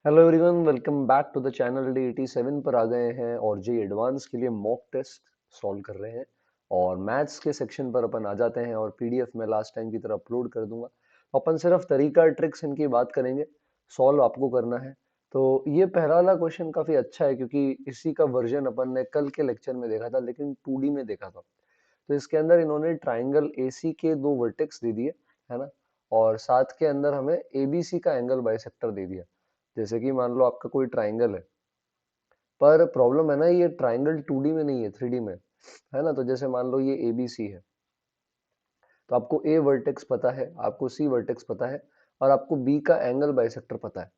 Hello everyone, welcome back to the channel. Day 87 पर आ गए हैं और जे एडवांस के लिए मॉक टेस्ट सॉल्व कर रहे हैं। और मैथ्स के सेक्शन पर अपन आ जाते हैं और पीडीएफ में लास्ट टाइम की तरह अपलोड कर दूंगा। तो अपन सिर्फ तरीका ट्रिक्स इनकी बात करेंगे, सॉल्व आपको करना है। तो ये पहला वाला क्वेश्चन काफी अच्छा है क्योंकि इसी का वर्जन अपन ने कल के लेक्चर में देखा था, लेकिन 2D में देखा था। तो इसके अंदर इन्होंने ट्राइंगल एसी के दो वर्टेक्स दे दिए, है ना। और साथ के अंदर हमें एबीसी का एंगल बाइसेक्टर दे दिया। जैसे कि मान लो आपका कोई ट्राइंगल है, पर प्रॉब्लम है ना, ये ट्राइंगल 2D में नहीं है, 3D में है ना। तो जैसे मान लो ये एबीसी है, तो आपको ए वर्टेक्स पता है, आपको सी वर्टेक्स पता है, और आपको बी का एंगल बाइसेक्टर पता है।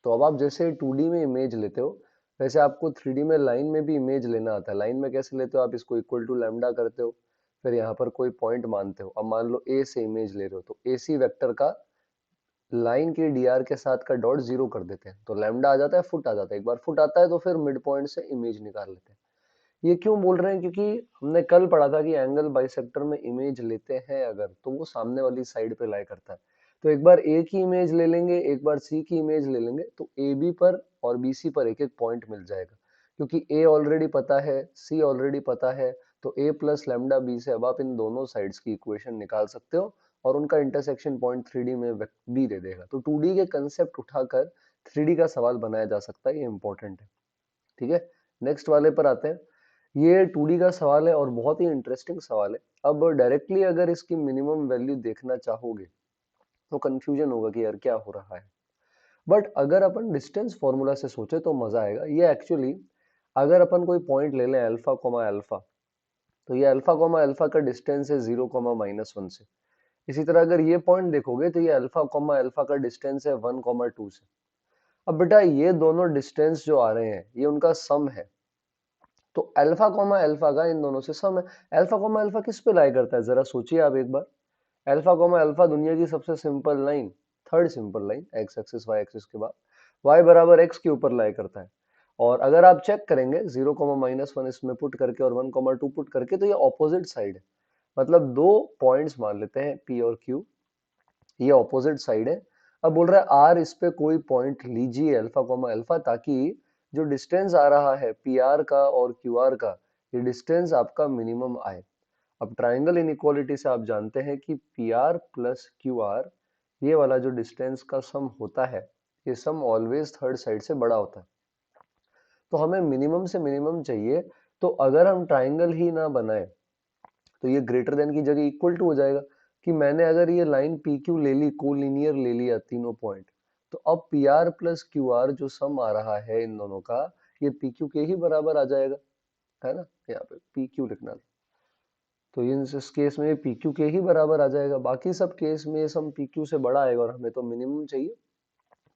तो अब आप जैसे 2D में इमेज लेते हो, वैसे आपको 3D में लाइन में भी इमेज लेना आता है। लाइन में कैसे लेते हो, आप इसको इक्वल टू लैम्डा करते हो, फिर यहाँ पर कोई पॉइंट मानते हो। अब मान लो ए से इमेज ले रहे हो, तो ए सी वेक्टर का लाइन के डीआर के साथ का डॉट जीरो कर देते हैं, तो लैम्डा आ जाता है, फुट आ जाता है। एक बार फुट आता है तो फिर मिड पॉइंट से इमेज निकाल लेते हैं। ये क्यों बोल रहे हैं, क्योंकि हमने कल पढ़ा था कि एंगल बाइसेक्टर में इमेज लेते हैं अगर, तो वो सामने वाली साइड पे लाई करता है। तो एक बार ए की इमेज ले लेंगे, एक बार सी की इमेज ले लेंगे, तो ए बी पर और बी सी पर एक एक पॉइंट मिल जाएगा। क्योंकि ए ऑलरेडी पता है, सी ऑलरेडी पता है, तो ए प्लस लैम्डा बी से अब आप इन दोनों साइड्स की इक्वेशन निकाल सकते हो, और उनका इंटरसेक्शन पॉइंट 3D में बी दे देगा। तो 2D के कंसेप्ट उठाकर 3D का सवाल बनाया जा सकता है, ये इंपॉर्टेंट है। ठीक है, नेक्स्ट वाले पर आते हैं। ये 2D का सवाल है और बहुत ही इंटरेस्टिंग सवाल है। अब डायरेक्टली अगर इसकी मिनिमम वैल्यू देखना चाहोगे तो कंफ्यूजन होगा कि यार क्या हो रहा है। बट अगर अपन डिस्टेंस फॉर्मूला से सोचे तो मजा आएगा। ये एक्चुअली, अगर अपन कोई पॉइंट ले लें अल्फा कोमा अल्फा, तो ये अल्फा कोमा अल्फा का डिस्टेंस है 0, -1 से। इसी तरह अगर ये पॉइंट देखोगे तो ये अल्फा कोमा अल्फा का डिस्टेंस है 1, 2 से। अब बेटा ये दोनों डिस्टेंस जो आ रहे हैं ये उनका सम है। तो अल्फा कोमा अल्फा का इन दोनों से सम है। अल्फा कोमा अल्फा किस पे लाई करता है, जरा सोचिए आप एक बार। अल्फा कोमा अल्फा दुनिया की सबसे simple line, third simple line, x axis y axis के बाद वाई बराबर एक्स के ऊपर लाई करता है। और अगर आप चेक करेंगे 0, -1 इसमें पुट करके और 1, 2 पुट करके, तो ये ऑपोजिट साइड है। मतलब दो पॉइंट्स मान लेते हैं पी और क्यू, ये ऑपोजिट साइड है। अब बोल रहा है आर इस पे कोई पॉइंट लीजिए अल्फा कोमा अल्फा, ताकि जो डिस्टेंस आ रहा है पी आर का और क्यू आर का, ये डिस्टेंस आपका मिनिमम आए। अब ट्राइंगल इनइक्वालिटी से आप जानते हैं कि P R plus Q R, ये वाला जो डिस्टेंस का सम होता है, ये सम ऑलवेज थर्ड साइड से बड़ा होता है। तो हमें मिनिमम से मिनिमम चाहिए। तो अगर हम ट्राइंगल ही ना बनाए तो ये ग्रेटर देन की जगह इक्वल टू हो जाएगा। कि मैंने अगर ये लाइन पी क्यू ले ली, कोलिनियर ले लिया तीनों पॉइंट, तो अब P R plus Q R जो सम आ रहा है इन दोनों का, ये पी क्यू के ही बराबर आ जाएगा, है ना। यहाँ पे पी क्यू लिखना, तो इस केस में पी क्यू के ही बराबर आ जाएगा। बाकी सब केस में ये सम पी क्यू से बड़ा आएगा और हमें तो मिनिमम चाहिए।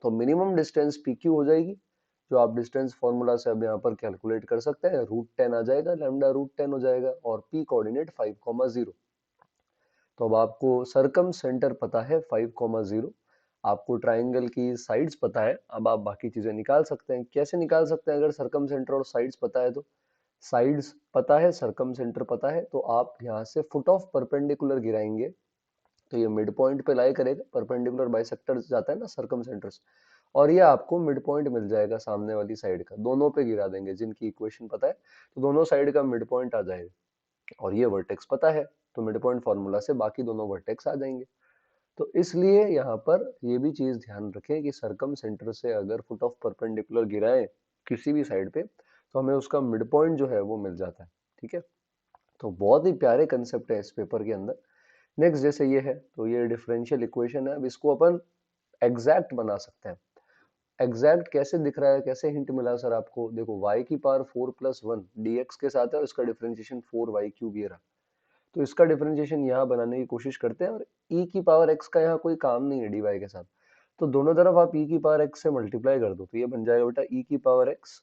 तो मिनिमम डिस्टेंस पी क्यू हो जाएगी, जो आप डिस्टेंस फॉर्मूला से अब यहाँ पर कैलकुलेट कर सकते हैं। √10 आ जाएगा, लैम्डा √10 हो जाएगा, और पी कोऑर्डिनेट 5, 0। तो अब आपको सरकम सेंटर पता है 5, 0। आपको ट्राइंगल की साइड्स पता है। अब आप बाकी चीजें निकाल सकते हैं। कैसे निकाल सकते हैं, अगर सरकम सेंटर और साइड्स पता है तो। साइड्स पता है, सरकम सेंटर पता है, तो आप यहाँ से फुट ऑफ परपेंडिकुलर गिराएंगे, तो ये मिड पॉइंट पे लाई करेगा। परपेंडिकुलर बाइसेक्टर जाता है ना सरकम सेंटर से, और ये आपको मिड पॉइंट मिल जाएगा सामने वाली साइड का। दोनों पे गिरा देंगे, जिनकी इक्वेशन पता है, तो दोनों साइड का मिड पॉइंट आ जाएगा। और ये वर्टेक्स पता है, तो मिड पॉइंट फॉर्मूला से बाकी दोनों वर्टेक्स आ जाएंगे। तो इसलिए यहाँ पर ये भी चीज ध्यान रखें कि सरकम सेंटर से अगर फुट ऑफ परपेंडिकुलर गिराएं किसी भी साइड पे, तो हमें उसका मिड पॉइंट जो है वो मिल जाता है। ठीक है, तो बहुत ही प्यारे कंसेप्ट है इस पेपर के अंदर। नेक्स्ट जैसे ये है, तो ये डिफरेंशियल इक्वेशन है। अब इसको अपन एग्जैक्ट बना सकते हैं। एग्जैक्ट कैसे दिख रहा है, कैसे हिंट मिला सर आपको, देखो y की पावर 4 + 1 dx के साथ है, और इसका डिफरेंशिएशन 4y³ ये रहा। तो इसका डिफरेंशिएशन यहाँ बनाने की कोशिश करते हैं, और e की पावर x का यहाँ कोई काम नहीं है dy के साथ। तो दोनों तरफ आप e की पावर x से मल्टीप्लाई कर दो, तो ये बन जाएगा बेटा e की पावर x,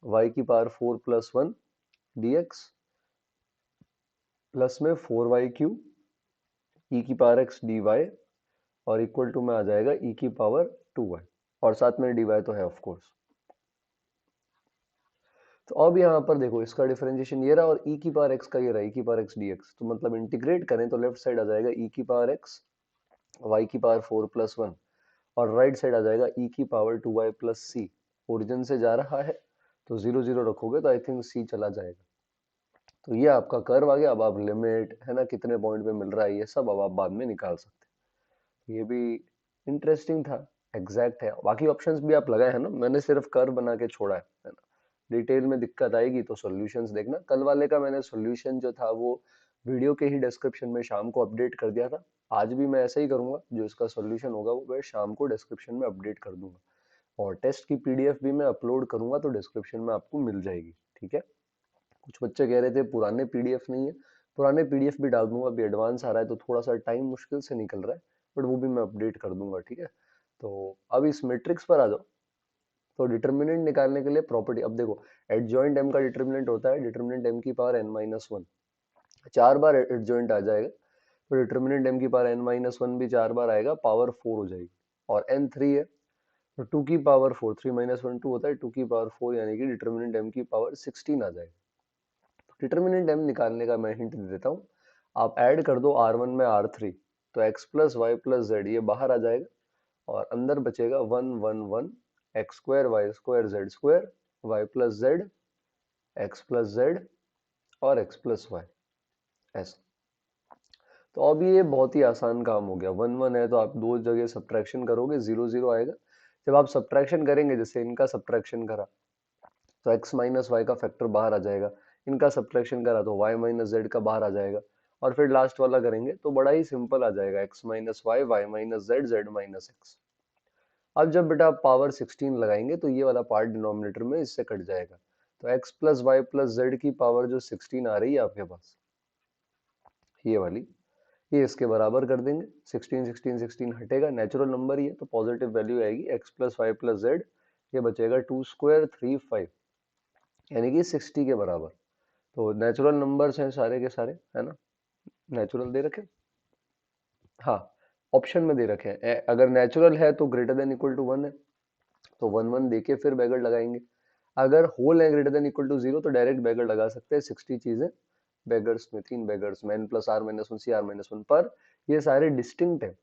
y की पावर 4 + 1 dx, प्लस में 4y³ e की पावर x dy, और इक्वल टू में आ जाएगा e की पावर 2y, और साथ में dy तो है ऑफ कोर्स। तो अब यहाँ पर देखो इसका डिफरेंशिएशन ये रहा, और e की पावर x का ये रहा, e की पावर x dx। तो मतलब इंटीग्रेट करें तो लेफ्ट साइड आ जाएगा e की पावर x, y की पावर 4 + 1, और राइट साइड आ जाएगा e की पावर 2y प्लस सी। ओरिजिन से जा रहा है तो 0 0 रखोगे तो आई थिंक c चला जाएगा। तो ये आपका कर्व आ गया। अब आप लिमिट है ना कितने पॉइंट पे मिल रहा है ये सब अब आप बाद में निकाल सकते हैं। ये भी इंटरेस्टिंग था, एग्जैक्ट है। बाकी ऑप्शंस भी आप लगाए हैं ना, मैंने सिर्फ कर्व बना के छोड़ा है ना। डिटेल में दिक्कत आएगी तो सॉल्यूशंस देखना। कल वाले का मैंने सॉल्यूशन जो था वो वीडियो के ही डिस्क्रिप्शन में शाम को अपडेट कर दिया था। आज भी मैं ऐसा ही करूंगा, जो इसका सॉल्यूशन होगा वो मैं शाम को डिस्क्रिप्शन में अपडेट कर दूंगा। और टेस्ट की पीडीएफ भी मैं अपलोड करूंगा तो डिस्क्रिप्शन में आपको मिल जाएगी, ठीक है। कुछ बच्चे कह रहे थे पुराने पीडीएफ नहीं है, पुराने पीडीएफ भी डाल दूंगा। अभी एडवांस आ रहा है तो थोड़ा सा टाइम मुश्किल से निकल रहा है, बट वो भी मैं अपडेट कर दूंगा, ठीक है। तो अब इस मैट्रिक्स पर आ जाओ। तो डिटर्मिनेंट निकालने के लिए प्रॉपर्टी, अब देखो एडजॉइंट एम का डिटर्मिनेंट होता है डिटर्मिनेंट एम की पावर n-1। 4 बार एडजॉइंट आ जाएगा तो डिटर्मिनेंट एम की पावर n-1 भी 4 बार आएगा, पावर 4 हो जाएगी। और n3 है तो 2 की पावर 4, 3 - 1 2 होता है, 2 की पावर 4 यानी कि डिटर्मिनेंट एम की पावर 16 आ जाएगा। डिटर्मिनेंट एम निकालने का मैं हिंट दे देता हूँ। आप ऐड कर दो r1 में r3 तो x plus y plus z ये बाहर आ जाएगा और अंदर बचेगा 1 1 1 x square y square z square y plus z x plus z और एक्स प्लस वाई, ऐसा। तो अब ये बहुत ही आसान काम हो गया। 1 1 है तो आप दो जगह सब्ट्रैक्शन करोगे, 0 0 आएगा। जब आप सब्ट्रैक्शन करेंगे, जैसे इनका सब्ट्रैक्शन करा तो x माइनस वाई का फैक्टर बाहर आ जाएगा, इनका सब्ट्रैक्शन करा तो y माइनस जेड का बाहर आ जाएगा। और फिर लास्ट वाला करेंगे तो बड़ा ही सिंपल आ जाएगा, x minus y y minus z z minus x. अब जब बेटा आप पावर 16 लगाएंगे तो ये वाला पार्ट डिनोमिनेटर में इससे कट जाएगा। तो x plus y plus z की पावर जो 16 आ रही है आपके पास, ये वाली, ये इसके बराबर कर देंगे। 16 16 16 हटेगा, नेचुरल नंबर ही है तो पॉजिटिव वैल्यू आएगी। x plus y plus z ये बचेगा 2 स्क्वायर 3 5 यानी कि 60 के बराबर। तो नेचुरल नंबर्स हैं सारे के सारे, है ना। नेचुरल दे रखे, हाँ ऑप्शन में दे रखे हैं। अगर नेचुरल है तो ग्रेटर देन इक्वल टू 1 है तो 1 1 देके फिर ब्रैकेट लगाएंगे। अगर होल है ग्रेटर देन इक्वल टू 0 तो डायरेक्ट ब्रैकेट लगा सकते हैं। 60 चीजें बेगर्स में, 3 बेगर्स में n plus r minus one C r minus one, पर ये सारे डिस्टिंक्ट है।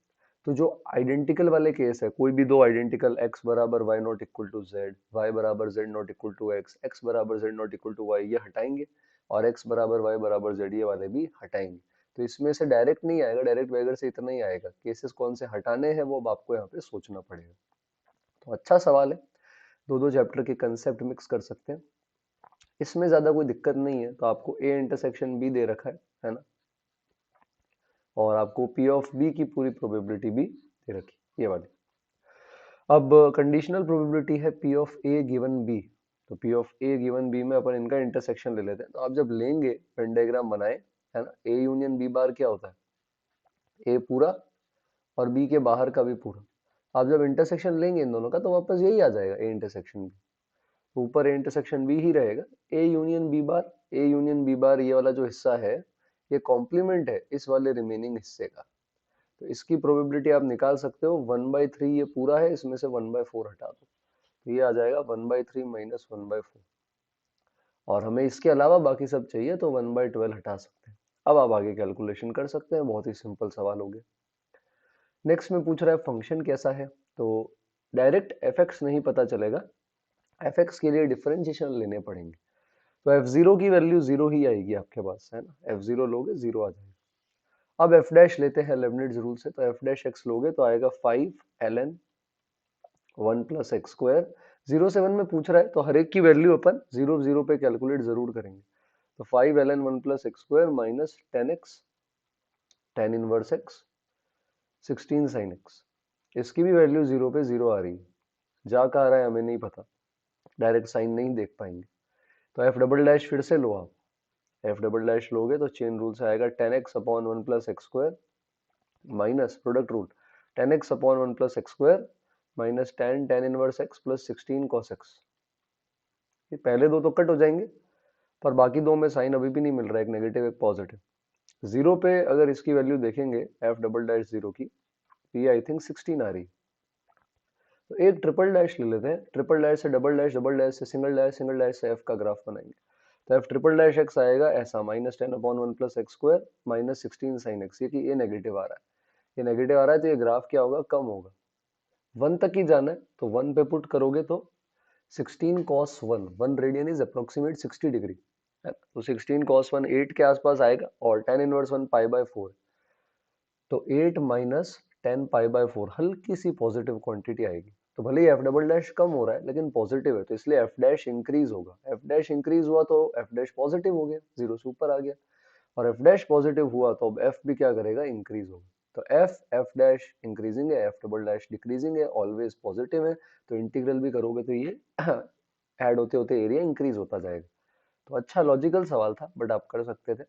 तो जो आइडेंटिकल वाले केस है, कोई भी दो आइडेंटिकल x बराबर y not equal to z, y बराबर z not equal to x, x बराबर z not equal to y, ये हटाएंगे। और x बराबर y बराबर z ये वाले भी हटाएंगे। तो इसमें से डायरेक्ट नहीं आएगा, डायरेक्ट वेगर से इतना ही आएगा। केसेस कौन से हटाने हैं वो अब आपको यहाँ पे सोचना पड़ेगा। तो अच्छा सवाल है, दो दो चैप्टर के कंसेप्ट मिक्स कर सकते हैं, इसमें ज्यादा कोई दिक्कत नहीं है। तो आपको ए इंटरसेक्शन बी दे रखा है ना, और आपको पी ऑफ बी की पूरी प्रोबेबिलिटी भी दे रखी, ये वाली। अब कंडीशनल प्रोबेबिलिटी है P of A given B. तो P of A given B में अपन इनका इंटरसेक्शन ले लेते हैं। तो आप जब लेंगे वेन डायग्राम बनाए, है ना, ए यूनियन बी बार क्या होता है, ए पूरा और बी के बाहर का भी पूरा। आप जब इंटरसेक्शन लेंगे इन दोनों का तो वापस यही आ जाएगा, ए इंटरसेक्शन बी। तो ऊपर ए इंटरसेक्शन बी ही रहेगा। A union B bar, A union B bar ये वाला जो हिस्सा है ये कॉम्प्लीमेंट है इस वाले रिमेनिंग हिस्से का। तो इसकी प्रोबेबिलिटी आप निकाल सकते हो। 1/3 ये पूरा है, इसमें से 1/4 हटा दो तो ये आ जाएगा 1/3 माइनस 1/4। और हमें इसके अलावा बाकी सब चाहिए तो 1/12 हटा सकते हैं। अब आप आगे कैलकुलेशन कर सकते हैं, बहुत ही सिंपल सवाल हो गया। नेक्स्ट में पूछ रहा है फंक्शन कैसा है। तो डायरेक्ट एफ नहीं पता चलेगा, एफ के लिए डिफरेंशिएशन लेने पड़ेंगे। तो f0 की वैल्यू 0 ही आएगी आपके पास, है ना। f0 लोगे 0 आ जाएगा। अब f डैश लेते हैं लेबनिट्ज रूल से। तो f डैश x लोगे तो आएगा 5 ln 1 प्लस एक्स स्क्वायर। 0 से 1 में पूछ रहा है तो हर एक की वैल्यू अपन 0 0 पे कैलकुलेट जरूर करेंगे। तो 5 ln 1 plus x square minus 10x tan inverse x 16 sin x। इसकी भी वैल्यू 0 पे 0 आ रही है, जा कहाँ आ रहा है हमें नहीं पता, डायरेक्ट साइन नहीं देख पाएंगे। तो एफ डबल डैश फिर से लो आप, एफ डबल डैश लोगे तो चेन रूल से आएगा 10x upon 1 plus x square minus product rule 10x upon 1 plus x square minus tan inverse x plus 16 cos x। ये पहले दो तो कट हो जाएंगे, पर बाकी दो में साइन अभी भी नहीं मिल रहा है, एक नेगेटिव एक पॉजिटिव। 0 पे अगर इसकी वैल्यू देखेंगे एफ डबल डैश 0 की, ये आई थिंक 16 आ रही। तो एक ट्रिपल डैश ले लेते हैं, ट्रिपल डैश से डबल डैश, डबल डैश से सिंगल डैश, सिंगल डैश से एफ का ग्राफ बनाएंगे। तो एफ ट्रिपल डैश एक्स आएगा ऐसा, -10 upon 1 plus x square minus 16 sine x. ये कि ये नेगेटिव आ रहा है, ये नेगेटिव आ रहा है तो ये ग्राफ क्या होगा, कम होगा। 1 तक ही जाना है तो 1 पे पुट करोगे तो 16 cos 1, 1 radian is approximate 60 degree है, तो 16 cos 1 8 के आसपास आएगा और tan इनवर्स 1 पाई बाय 4, तो 8 माइनस 10 पाई बाय 4 हल्की सी पॉजिटिव क्वांटिटी आएगी। तो भले ही एफ डबल डैश कम हो रहा है लेकिन पॉजिटिव है, तो इसलिए एफ डैश इंक्रीज होगा। एफ डैश इंक्रीज हुआ तो एफ डैश पॉजिटिव हो गया, जीरो से ऊपर आ गया, और एफ डैश पॉजिटिव हुआ तो अब एफ भी क्या करेगा, इंक्रीज होगा। तो एफ डैश इंक्रीजिंग है, एफ डबल डैश डिक्रीजिंग है, ऑलवेज पॉजिटिव है, तो इंटीग्रल भी करोगे तो ये ऐड होते होते एरिया इंक्रीज होता जाएगा। तो अच्छा लॉजिकल सवाल था, बट आप कर सकते थे।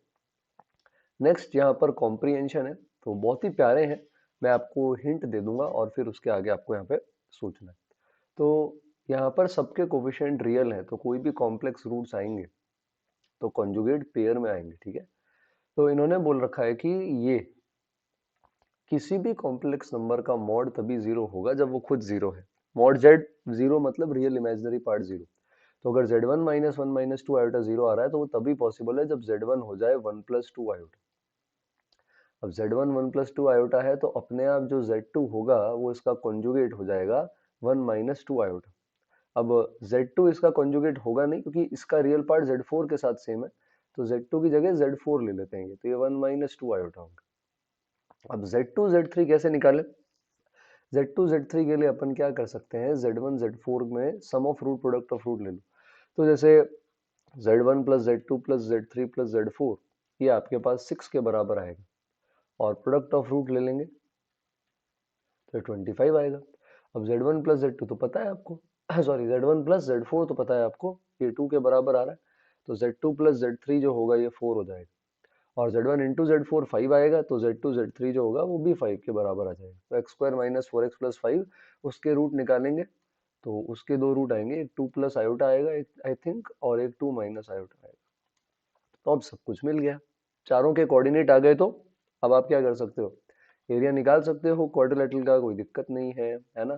नेक्स्ट यहाँ पर कॉम्प्रिहेंशन है, तो बहुत ही प्यारे हैं, मैं आपको हिंट दे दूंगा और फिर उसके आगे आपको यहाँ पे सोचना है। तो यहाँ पर सबके कोफिशिएंट रियल है, तो कोई भी कॉम्प्लेक्स रूट्स आएंगे तो कॉन्जुगेट पेयर में आएंगे, ठीक है। तो इन्होंने बोल रखा है कि ये किसी भी कॉम्प्लेक्स नंबर का मॉड तभी जीरो होगा जब वो खुद जीरो है। मॉड जेड जीरो मतलब रियल इमेजिनरी पार्ट जीरो। तो अगर Z one minus one minus two iota zero आ रहा है तो वो तभी पॉसिबल है जब जेड वन हो जाए वन प्लस टू आयोटा। अब Z1 1 प्लस टू आयोटा है तो अपने आप जो Z2 होगा वो इसका कॉन्जुगेट हो जाएगा 1 माइनस टू आयोटा। अब Z2 इसका कॉन्जुगेट होगा नहीं क्योंकि इसका रियल पार्ट Z4 के साथ सेम है, तो Z2 की जगह Z4 ले लेते हैं, तो ये 1 माइनस टू आयोटा होगा। अब Z2 Z3 कैसे निकाले? Z2 Z3 के लिए अपन क्या कर सकते हैं, Z1 Z4 में sum of root product of root ले लो। तो जैसे Z1 plus Z2 plus Z3 plus Z4 ये आपके पास 6 के बराबर आएगा, और प्रोडक्ट ऑफ रूट ले लेंगे तो 25 आएगा। अब Z1 प्लस Z2 तो पता है आपको, सॉरी Z1 प्लस Z4 तो पता है आपको, ये 2 के बराबर आ रहा है, तो Z2 प्लस Z3 जो होगा ये 4 हो जाएगा, और Z1 इंटू Z4 5 आएगा, तो Z2 Z3 जो होगा वो भी 5 के बराबर आ जाएगा। तो x square minus 4x plus 5 उसके रूट निकालेंगे, तो उसके दो रूट आएंगे, एक 2 प्लस आयोटा आएगा एक आई थिंक, और एक 2 माइनस आयोटा आएगा। तो अब सब कुछ मिल गया, चारों के कोऑर्डिनेट आ गए, तो अब आप क्या कर सकते हो, एरिया निकाल सकते हो क्वाड्रिलेटरल का, कोई दिक्कत नहीं है ना।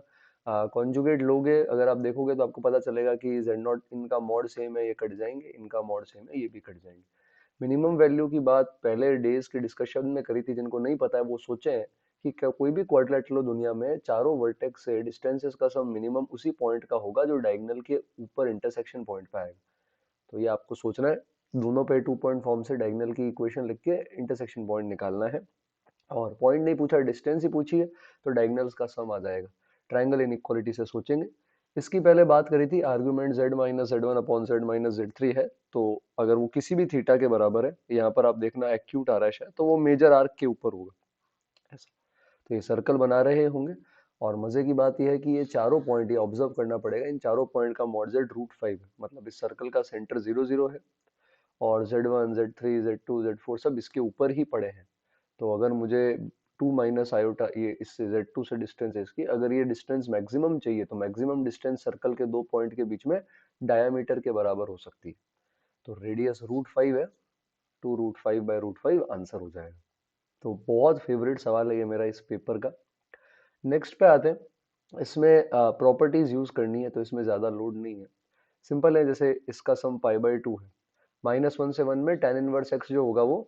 कॉन्जुगेट लोगे अगर आप देखोगे तो आपको पता चलेगा कि जेड नॉट इनका मॉड सेम है, ये कट जाएंगे, इनका मॉड सेम है, ये भी कट जाएंगे। मिनिमम वैल्यू की बात पहले डेज के डिस्कशन में करी थी, जिनको नहीं पता है वो सोचे हैं कि कोई भी क्वाड्रिलेटरल दुनिया में चारों वर्टेक्स से डिस्टेंसेस का सम मिनिमम उसी पॉइंट का होगा जो डायगोनल के ऊपर इंटरसेक्शन पॉइंट पे आएगा। तो ये आपको सोचना है, दोनों पे 2 पॉइंट फॉर्म से डायगोनल की इक्वेशन लिख के इंटरसेक्शन पॉइंट निकालना है, और पॉइंट नहीं पूछा, डिस्टेंस ही पूछी है, तो डायगोनल्स का सम आ जाएगा। ट्रायंगल इनइक्वालिटी से सोचेंगे। इसकी पहले बात करी थी, argument z minus Z one upon Z minus Z three है, तो अगर वो किसी भी थीटा के बराबर है, यहाँ पर आप देखना एक्यूट आ रहा है शायद, तो वो मेजर आर्क के ऊपर होगा ऐसा। तो ये सर्कल बना रहे होंगे, और मजे की बात यह है कि ये चारों पॉइंट, ये ऑब्जर्व करना पड़ेगा, इन चारों पॉइंट का मॉड जेड रूट 5 है, मतलब इस सर्कल का सेंटर 0 0 है, और Z1 Z3 Z2 Z4 सब इसके ऊपर ही पड़े हैं। तो अगर मुझे 2 माइनस आयोटा ये इससे Z2 से डिस्टेंस है इसकी, अगर ये डिस्टेंस मैक्सिमम चाहिए तो मैक्सिमम डिस्टेंस सर्कल के दो पॉइंट के बीच में डायमीटर के बराबर हो सकती है, तो रेडियस रूट 5 है, 2 रूट 5 बाय रूट 5 आंसर हो जाएगा। तो बहुत फेवरेट सवाल है ये मेरा इस पेपर का। नेक्स्ट पे आते हैं, इसमें प्रॉपर्टीज यूज करनी है, तो इसमें ज्यादा लोड नहीं है, सिंपल है। जैसे इसका सम पाई बाय 2 है, माइनस वन से वन में tan इनवर्स एक्स जो होगा वो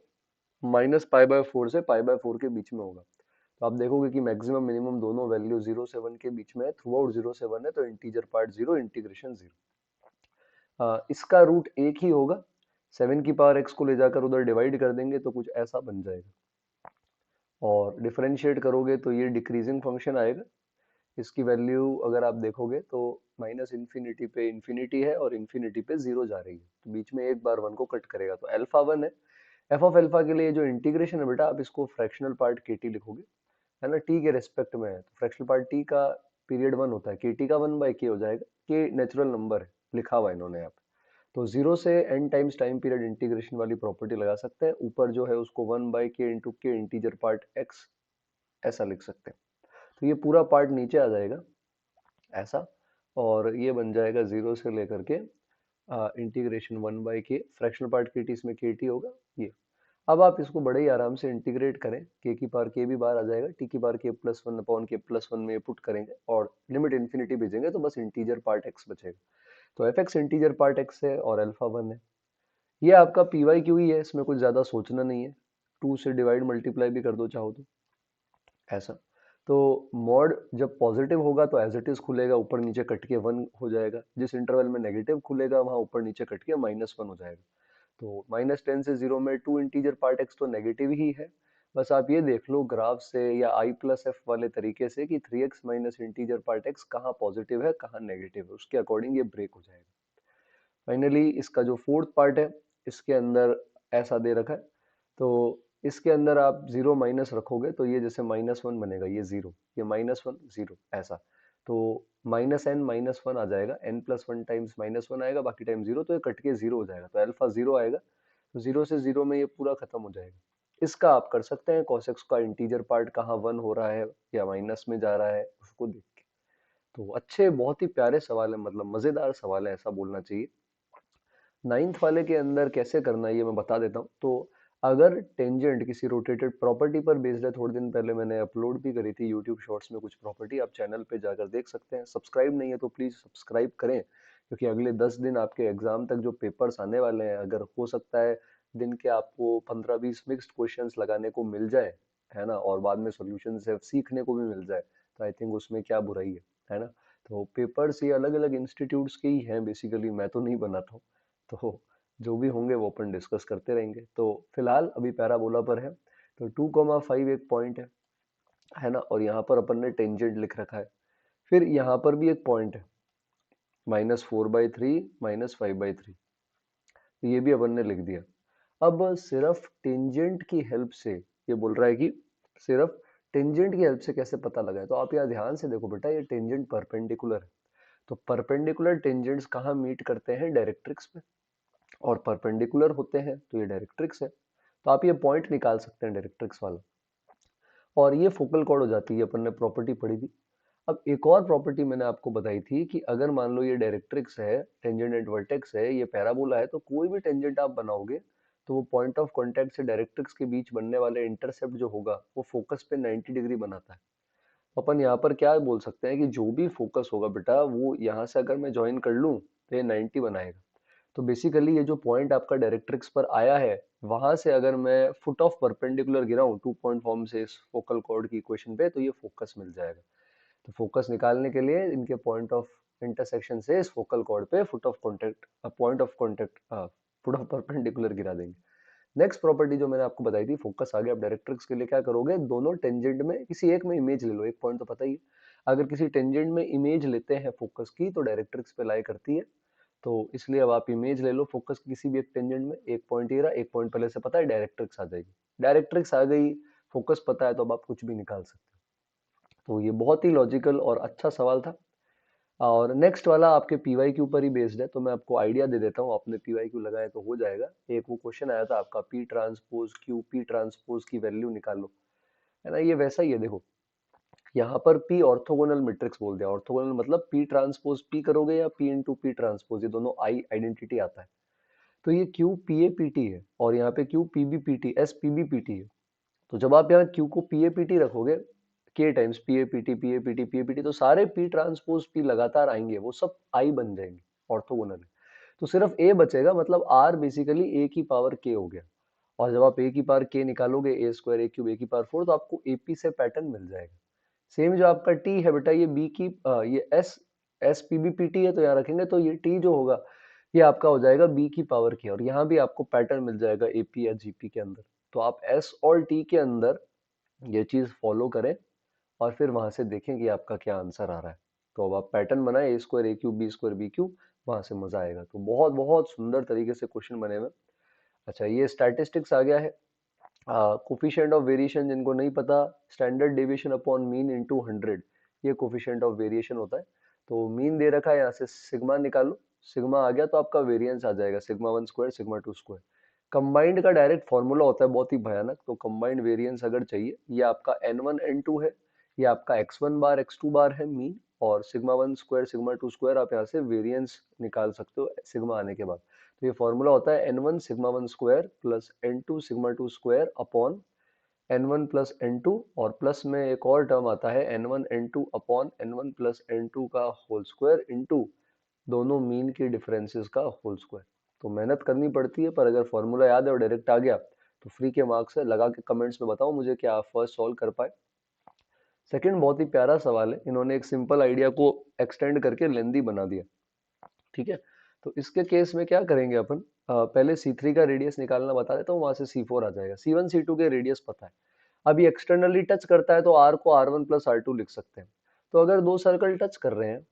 माइनस पाई बाय 4 से पाई बाय 4 के बीच में होगा। तो आप देखोगे कि मैक्सिमम मिनिमम दोनों वैल्यू 0 से 1 के बीच में है, थ्रू आउट 0 से 1 है, तो इंटीजर पार्ट 0, इंटीग्रेशन 0। इसका रूट एक ही होगा, 7 की पावर x को ले जाकर उधर डिवाइड कर देंगे तो कुछ ऐसा बन जाएगा, और डिफरेंशिएट करोगे तो ये डिक्रीजिंग फंक्शन आएगा। इसकी वैल्यू अगर आप देखोगे तो माइनस इन्फिनिटी पे इन्फिनिटी है और इन्फिनिटी पे जीरो जा रही है, तो बीच में एक बार वन को कट करेगा, तो अल्फा वन है। एफ ऑफ अल्फा के लिए जो इंटीग्रेशन है बेटा, आप इसको फ्रैक्शनल पार्ट के टी लिखोगे, है ना, टी के रेस्पेक्ट में है, तो फ्रैक्शनल पार्ट टी का पीरियड वन होता है, के टी का वन बाई के हो जाएगा, के नेचुरल नंबर है लिखा हुआ है इन्होंने यहाँ पे। तो जीरो से n times time period integration वाली प्रॉपर्टी लगा सकते हैं, ऊपर जो है उसको one by k into k integer part x ऐसा लिख सकते हैं, तो ये पूरा पार्ट नीचे आ जाएगा ऐसा, और ये बन जाएगा जीरो से लेकर के इंटीग्रेशन वन बाई के, फ्रैक्शनल पार्ट के टी इसमें के टी होगा ये। अब आप इसको बड़े ही आराम से इंटीग्रेट करें, के की पावर के भी बाहर आ जाएगा, टी की पावर के प्लस वन अपॉन के प्लस वन में पुट करेंगे और लिमिट इन्फिनिटी भेजेंगे तो बस इंटीजर पार्ट एक्स बचेगा। तो F x integer part x है और अल्फा वन है। ये आपका पी वाई क्यू ही है, इसमें कुछ ज्यादा सोचना नहीं है, 2 से डिवाइड मल्टीप्लाई भी कर दो चाहो तो ऐसा। तो मॉड जब पॉजिटिव होगा तो एज इट इज खुलेगा, ऊपर नीचे कट के 1 हो जाएगा। जिस इंटरवल में नेगेटिव खुलेगा वहां ऊपर नीचे कट के -1 हो जाएगा। तो -10 से 0 में 2 इंटीजर पार्ट x तो नेगेटिव ही है। बस आप ये देख लो ग्राफ से या i प्लस एफ वाले तरीके से कि 3x minus integer part x कहाँ पॉजिटिव है कहाँ नेगेटिव है, उसके अकॉर्डिंग ये ब्रेक हो जाएगा। फाइनली इसका जो फोर्थ पार्ट है, इसके अंदर ऐसा दे रखा है, तो इसके अंदर आप 0 माइनस रखोगे तो ये जैसे -1 बनेगा, ये 0, ये -1 0 ऐसा। तो -n-1 आ जाएगा, n+1 टाइम्स -1 आएगा, बाकी टाइम 0, तो ये कट के 0 हो जाएगा, तो अल्फा 0 आएगा। तो 0 से 0 में ये पूरा खत्म हो जाएगा। इसका आप कर सकते हैं cos x का इंटीजर पार्ट कहाँ 1 हो रहा है या माइनस में जा रहा है उसको देख के। तो अच्छे बहुत ही प्यारे सवाल है, मतलब मजेदार सवाल है ऐसा बोलना चाहिए। नाइन्थ वाले के अंदर कैसे करना है ये मैं बता देता हूँ। तो अगर टेंजेंट किसी रोटेटेड प्रॉपर्टी पर बेस्ड है, थोड़े दिन पहले मैंने अपलोड भी करी थी यूट्यूब शॉर्ट्स में कुछ प्रॉपर्टी, आप चैनल पे जाकर देख सकते हैं। सब्सक्राइब नहीं है तो प्लीज सब्सक्राइब करें, क्योंकि अगले 10 दिन आपके एग्जाम तक जो पेपर्स आने वाले हैं, अगर हो सकता है दिन के आपको 15-20 मिक्स्ड क्वेश्चंस लगाने को मिल जाए, है ना, और बाद में सोल्यूशन से सीखने को भी मिल जाए, तो आई थिंक उसमें क्या बुराई है ना। तो पेपर्स ये अलग अलग इंस्टीट्यूट्स के ही हैं बेसिकली, मैं तो नहीं बनाता हूँ। तो जो भी होंगे वो अपन डिस्कस करते रहेंगे। तो फिलहाल अभी पैराबोला पर है, तो 2,5 एक पॉइंट है ना, और यहाँ पर अपन ने टेंजेंट लिख रखा है। फिर यहाँ पर भी एक पॉइंट है, -4/3 -5/3, तो ये भी अपन ने लिख दिया। अब सिर्फ टेंजेंट की हेल्प से, ये बोल रहा है कि सिर्फ टेंजेंट की हेल्प से कैसे पता लगाए, तो आप यहाँ ध्यान से देखो बेटा, ये टेंजेंट परपेंडिकुलर है, तो परपेंडिकुलर टेंजेंट्स कहाँ मीट करते हैं, डायरेक्ट्रिक्स पे, और परपेंडिकुलर होते हैं तो ये डायरेक्ट्रिक्स है। तो आप ये पॉइंट निकाल सकते हैं डायरेक्ट्रिक्स वाला, और ये फोकल कॉर्ड हो जाती है, अपन ने प्रॉपर्टी पढ़ी थी। अब एक और प्रॉपर्टी मैंने आपको बताई थी कि अगर मान लो ये डायरेक्ट्रिक्स है, टेंजेंट एंड वर्टेक्स है, ये पैराबोला है, तो कोई भी टेंजेंट आप बनाओगे तो वो पॉइंट ऑफ कांटेक्ट से डायरेक्ट्रिक्स के बीच बनने वाले इंटरसेप्ट जो होगा वो फोकस पे 90 डिग्री बनाता है। अपन यहाँ पर क्या बोल सकते हैं कि जो भी फोकस होगा बेटा, वो यहाँ से अगर मैं ज्वाइन कर लूँ तो ये 90 बनाएगा। तो बेसिकली ये जो पॉइंट आपका डायरेक्ट्रिक्स पर आया है, वहां से अगर मैं फुट ऑफ परपेंडिकुलर गिराऊं 2 पॉइंट फॉर्म से इस फोकल कॉर्ड की इक्वेशन पे, तो ये फोकस मिल जाएगा। तो फोकस निकालने के लिए इनके पॉइंट ऑफ इंटरसेक्शन से इस फोकल कॉर्ड पे foot of contact, point of contact, foot of perpendicular गिरा देंगे। नेक्स्ट प्रॉपर्टी जो मैंने आपको बताई थी, फोकस आ गया। अब डायरेक्ट्रिक्स के लिए क्या करोगे, दोनों टेंजेंट में किसी एक में इमेज ले लो, एक पॉइंट तो पता ही है। अगर किसी टेंजेंट में इमेज लेते हैं फोकस की तो डायरेक्ट्रिक्स पे लाई करती है। तो इसलिए अब आप इमेज ले लो फोकस की किसी भी एक टेंजेंट में, एक पॉइंट ये रहा, एक पॉइंट पहले से पता है, डायरेक्ट्रिक्स आ जाएगी। डायरेक्ट्रिक्स आ गई, फोकस पता है, तो अब आप कुछ भी निकाल सकते हो। तो ये बहुत ही लॉजिकल और अच्छा सवाल था। और नेक्स्ट वाला आपके पीवाई के ऊपर ही बेस्ड है, तो मैं आपको आइडिया दे देता हूँ, आपने पीवाई क्यू लगाए तो हो जाएगा। एक वो क्वेश्चन आया था आपका, P transpose Q, P transpose की वैल्यू निकालो, है ना, ये वैसा ही है। देखो यहाँ पर पी ऑर्थोगोनल मैट्रिक्स बोल दिया, ऑर्थोगोनल मतलब पी ट्रांसपोज पी करोगे या पी इंटू पी ट्रांसपोज, ये दोनों आई आइडेंटिटी आता है। तो ये Q P A P T है, और यहाँ पे Q P B P T, S P B P T है। तो जब आप यहाँ क्यू को पी ए पी टी रखोगे, के times P A P T P A P T P A P T, तो सारे पी ट्रांसपोज पी लगातार आएंगे, वो सब आई बन जाएंगे, ऑर्थोगोनल है। तो सिर्फ ए बचेगा, मतलब आर बेसिकली ए की पावर के हो गया। और जब आप ए की पावर के निकालोगे, ए स्क्वायर ए क्यूब ए की पावर 4, तो आपको एपी से पैटर्न मिल जाएगा। सेम जो आपका टी है बेटा, ये बी की ये S S P B P T है, तो यहाँ रखेंगे तो ये टी जो होगा ये आपका हो जाएगा बी की पावर के, और यहाँ भी आपको पैटर्न मिल जाएगा एपी या जीपी के अंदर। तो आप एस और टी के अंदर ये चीज फॉलो करें और फिर वहां से देखें कि आपका क्या आंसर आ रहा है। तो अब आप पैटर्न बनाए, A square A cube B square B cube, वहां से मजा आएगा। तो बहुत बहुत सुंदर तरीके से क्वेश्चन बने हुए। अच्छा, ये स्टैटिस्टिक्स आ गया है। कोफिशिएंट ऑफ वेरिएशन जिनको नहीं पता, standard deviation upon mean into 100, ये कोफिशिएंट ऑफ वेरिएशन होता है। तो मीन दे रखा है, यहाँ से सिग्मा निकालो, सिग्मा आ गया तो आपका वेरिएंस आ जाएगा, sigma 1 square sigma 2 square. Combined का डायरेक्ट फॉर्मूला होता है बहुत ही भयानक, तो कंबाइंड वेरिएंस अगर चाहिए, ये आपका n1 n2 है, ये आपका x1 बार x2 बार है मीन, और सिग्मा 1 स्क्वायर सिग्मा 2 स्क्वायर आप यहाँ से वेरिएंस निकाल सकते हो सिग्मा आने के बाद। तो ये फॉर्मूला होता है n1 sigma 1 square plus n2 sigma 2 square upon n1 plus n2, और प्लस में एक और टर्म आता है n1 n2 upon n1 plus n2 का होल स्क्वायर इनटू दोनों मीन के डिफरेंसेस का होल स्क्वायर। तो मेहनत करनी पड़ती है, पर अगर फॉर्मूला याद है और डायरेक्ट आ गया तो फ्री के मार्क्स है। लगा के कमेंट्स में बताओ मुझे क्या आप फर्स्ट सॉल्व कर पाए। सेकंड बहुत ही प्यारा सवाल है, इन्होंने एक सिंपल आइडिया को एक्सटेंड करके लेंदी बना दिया। ठीक है, तो इसके केस में क्या करेंगे अपन, पहले C3 का रेडियस निकालना बता देता हूँ, वहां से C4 आ जाएगा। C1 C2 के रेडियस पता है, अभी एक्सटर्नली टच करता है तो R को R1 प्लस R2 लिख सकते हैं। तो अगर दो सर्कल टच कर रहे हैं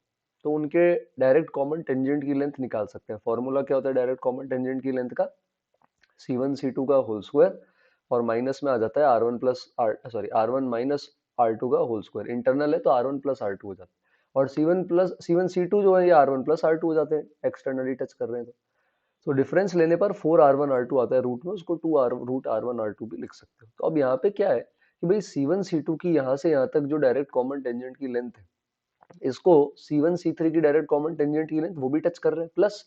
तो उनके डायरेक्ट कॉमन टेंजेंट की लेंथ निकाल सकते हैं। फॉर्मूला क्या होता है डायरेक्ट कॉमन टेंजेंट की लेंथ का, C1 C2 का होल स्क्वायर और माइनस में आ जाता है R1 plus are sorry R1 minus R2 का होल स्क्वायर। इंटरनल है तो R1 प्लस R2 हो जाता है, और C1 C2 जो है ये R1 प्लस R2 हो जाते हैं, एक्सटर्नली टच कर रहे हैं तो डिफरेंस लेने पर 4R1 R2 आता है रूट में, उसको 2 रूट R1 R2 भी लिख सकते हो। तो अब यहाँ पे क्या है कि भाई C1 C2 की यहाँ से यहाँ तक जो डायरेक्ट कॉमन टेंजेंट की लेंथ है, इसको C1 C3 की डायरेक्ट कॉमन टेंजेंट की लेंथ वो भी टच कर रहे हैं, प्लस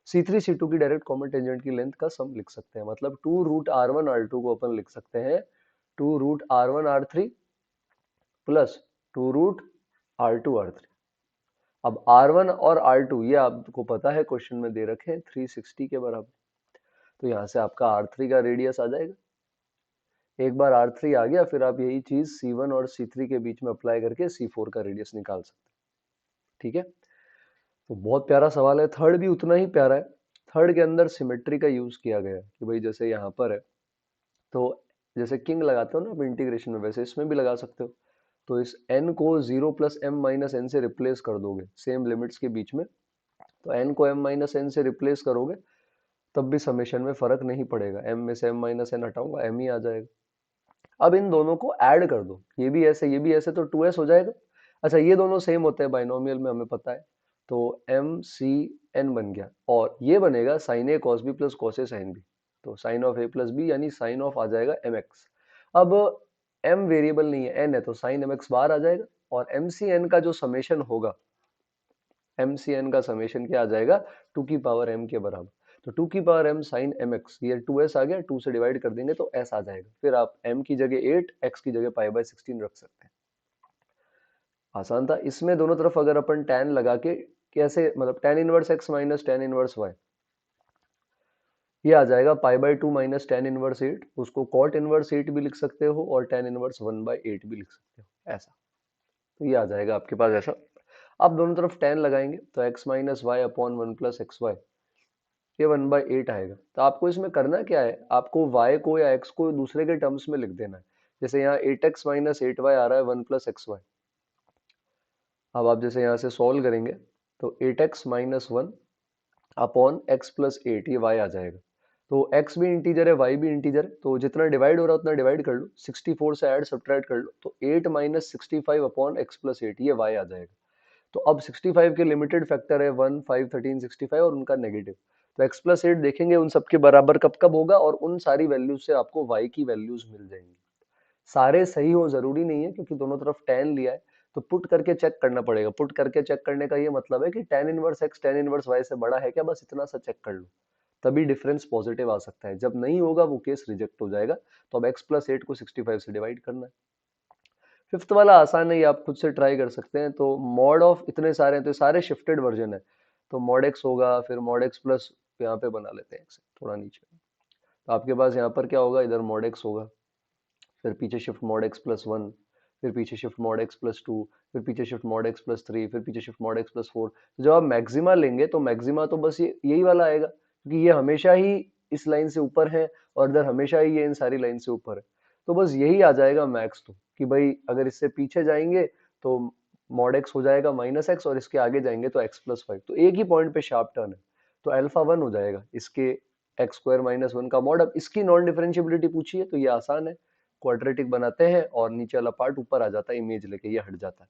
C3 C2 की डायरेक्ट कॉमन टेंजेंट की लेंथ का सम लिख सकते हैं। मतलब 2 रूट R1 R2 को अपन लिख सकते हैं 2 root R1 R3 plus 2 root R2 R3। अब R1 और R2 ये आपको पता है क्वेश्चन में दे रखे हैं 360 के बराबर, तो यहाँ से आपका R3 का रेडियस आ जाएगा। एक बार R3 आ गया फिर आप यही चीज C1 और C3 के बीच में अप्लाई करके C4 का रेडियस निकाल सकते हैं। ठीक है, तो बहुत प्यारा सवाल है। थर्ड भी उतना ही प्यारा है। थर्ड के अंदर सिमेट्री का यूज किया गया है कि भाई जैसे यहाँ पर है तो जैसे किंग लगाते हो ना आप इंटीग्रेशन में, वैसे इसमें भी लगा सकते हो। तो इस n को 0 प्लस m माइनस एन से रिप्लेस कर दोगे सेम लिमिट्स के बीच में, तो n को m माइनस एन से रिप्लेस करोगे तब भी समेशन में फर्क नहीं पड़ेगा, m में से m माइनस एन हटाऊंगा m ही आ जाएगा। अब इन दोनों को ऐड कर दो, ये भी ऐसे ये भी ऐसे, तो 2s हो जाएगा। अच्छा ये दोनों सेम होते हैं बाइनोमियल में, हमें पता है, तो एम सी एन बन गया और ये बनेगा sine A cos B plus cos A sine B. तो sine of A plus B यानी साइन ऑफ आ जाएगा एम एक्स। अब एम वेरिएबल नहीं है एन है, तो साइन एम एक्स बाहर आ जाएगा, और एम सी एन का जो समेशन होगा, एम सी एन का समेशन क्या आ जाएगा, 2 की पावर m के बराबर। तो 2 की power m sine M x, ये 2s आ गया, 2 से डिवाइड कर देंगे तो s आ जाएगा। फिर आप m की जगह 8, x की जगह पाई/16 रख सकते हैं। आसान था। इसमें दोनों तरफ अगर अपन tan लगा के कैसे, मतलब tan inverse x minus tan inverse y, ये आ जाएगा पाई/2 माइनस tan इनवर्स 8, उसको cot इनवर्स 8 भी लिख सकते हो और tan इनवर्स 1/8 भी लिख सकते हो ऐसा। तो ये आ जाएगा आपके पास ऐसा। अब दोनों तरफ tan लगाएंगे तो x minus y upon 1 plus x y, ये 1/8 आएगा। तो आपको इसमें करना क्या है, आपको y को या x को दूसरे के टर्म्स में लिख देना है। जैसे यहाँ 8x माइनस 8y आ रहा है 1 प्लस एक्स वाई। अब आप जैसे यहाँ से सॉल्व करेंगे तो 8x minus 1 upon x plus 8, ये y आ जाएगा। तो x भी इंटीजर है y भी इंटीजर है, तो जितना डिवाइड हो रहा है उतना डिवाइड कर लो, 64 से ऐड सब्ट्रैक्ट कर लो, तो 8 माइनस 65 अपॉन एक्स प्लस 8, ये y आ जाएगा। तो अब 65 के लिमिटेड फैक्टर है 1, 5, 13, 65 और उनका नेगेटिव। तो x प्लस 8 देखेंगे उन सबके बराबर कब कब होगा, और उन सारी वैल्यूज से आपको y की वैल्यूज मिल जाएंगी। सारे सही हो जरूरी नहीं है क्योंकि दोनों तरफ tan लिया है, तो पुट करके चेक करना पड़ेगा। पुट करके चेक करने का ये मतलब है कि tan inverse x tan inverse y से बड़ा है क्या, बस इतना सा चेक कर लो, तभी डिफरेंस पॉजिटिव आ सकता है। जब नहीं होगा वो केस रिजेक्ट हो जाएगा। तो अब x प्लस 8 को 65 से डिवाइड करना है। फिफ्थ वाला आसान है, ये आप खुद से ट्राई कर सकते हैं। तो मॉड ऑफ इतने सारे हैं तो सारे शिफ्टेड वर्जन है, तो मॉड एक्स होगा, फिर मॉड एक्स प्लस, यहाँ पे बना लेते हैं एक्स थोड़ा नीचे। तो आपके पास यहाँ पर क्या होगा, इधर मॉड एक्स होगा, फिर पीछे शिफ्ट मॉड एक्स प्लस 1, फिर पीछे शिफ्ट मॉड एक्स प्लस 2, फिर पीछे शिफ्ट मॉड एक्स प्लस 3, फिर पीछे शिफ्ट मॉड एक्स प्लस 4। तो जब आप मैक्सिमा लेंगे तो मैक्सिमा तो बस ये यही वाला आएगा, क्योंकि ये हमेशा ही इस लाइन से ऊपर है और इधर हमेशा ही ये इन सारी लाइन से ऊपर है। तो बस यही आ जाएगा मैक्स, तो कि भाई अगर इससे पीछे जाएंगे तो मॉड एक्स हो जाएगा माइनस एक्स, और इसके आगे जाएंगे तो एक्स प्लस 5। तो एक ही पॉइंट पे शार्प टर्न है, तो अल्फा 1 हो जाएगा इसके एक्स स्क्वायर माइनस 1 का मॉड। अब इसकी नॉन डिफरेंशिएबिलिटी पूछी है तो ये आसान है, क्वाड्रेटिक बनाते हैं और नीचे वाला पार्ट ऊपर आ जाता है, इमेज लेके ये हट जाता है,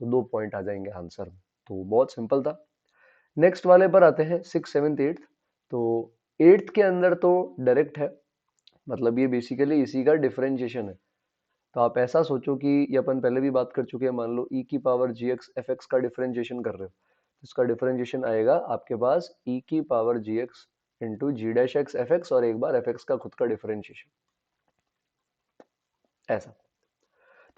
तो 2 पॉइंट आ जाएंगे आंसर में। तो बहुत सिंपल था। नेक्स्ट वाले पर आते हैं 6, 7, 8। तो 8th के अंदर तो डायरेक्ट है, मतलब ये बेसिकली इसी का डिफरेंशिएशन है। तो आप ऐसा सोचो कि ये अपन पहले भी बात कर चुके हैं, मान लो e की पावर जी एक्स एफ एक्स का डिफरेंशिएशन कर रहे हो, तो इसका डिफरेंशिएशन आएगा आपके पास e की पावर जी एक्स इंटू जी डैश एक्स एफ एक्स, और एक बार एफ एक्स का खुद का डिफरेंशिएशन ऐसा।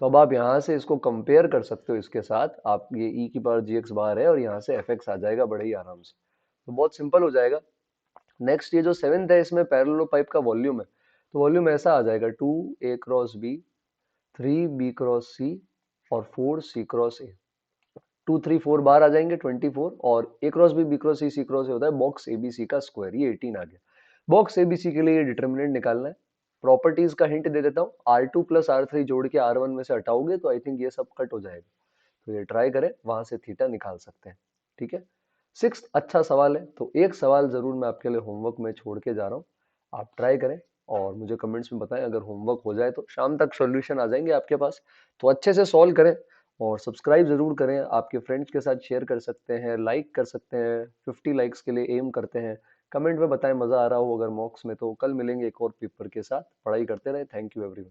तो अब आप यहाँ से इसको कंपेयर कर सकते हो इसके साथ, आप ये e की पावर जी एक्स बाहर है और यहाँ से एफ एक्स आ जाएगा बड़े ही आराम से, तो बहुत सिंपल हो जाएगा। नेक्स्ट ये जो 7th है इसमें पैरेलल पाइप का वॉल्यूम है, तो वॉल्यूम ऐसा आ जाएगा 2 a क्रॉस b 3b×c और 4c×a। 2 3 4 बार आ जाएंगे 24, और a×b b×c c×a होता है बॉक्स एबीसी का स्क्वायर, ये 18 आ गया। बॉक्स एबीसी के लिए डिटर्मिनेंट निकालना है। प्रॉपर्टीज का हिंट दे देता हूँ, R2 प्लस R3 जोड़ के R1 में से हटाओगे तो आई थिंक ये सब कट हो जाएगा। तो ये ट्राई करें, वहां से थीटा निकाल सकते हैं। ठीक है, सिक्स्थ अच्छा सवाल है, तो एक सवाल जरूर मैं आपके लिए होमवर्क में छोड़ के जा रहा हूँ, आप ट्राई करें और मुझे कमेंट्स में बताएं। अगर होमवर्क हो जाए तो शाम तक सॉल्यूशन आ जाएंगे आपके पास, तो अच्छे से सॉल्व करें और सब्सक्राइब जरूर करें। आपके फ्रेंड्स के साथ शेयर कर सकते हैं, लाइक कर सकते हैं, 50 लाइक्स के लिए एम करते हैं। कमेंट में बताएं मजा आ रहा हो अगर मॉक्स में, तो कल मिलेंगे एक और पेपर के साथ। पढ़ाई करते रहे। Thank you everyone.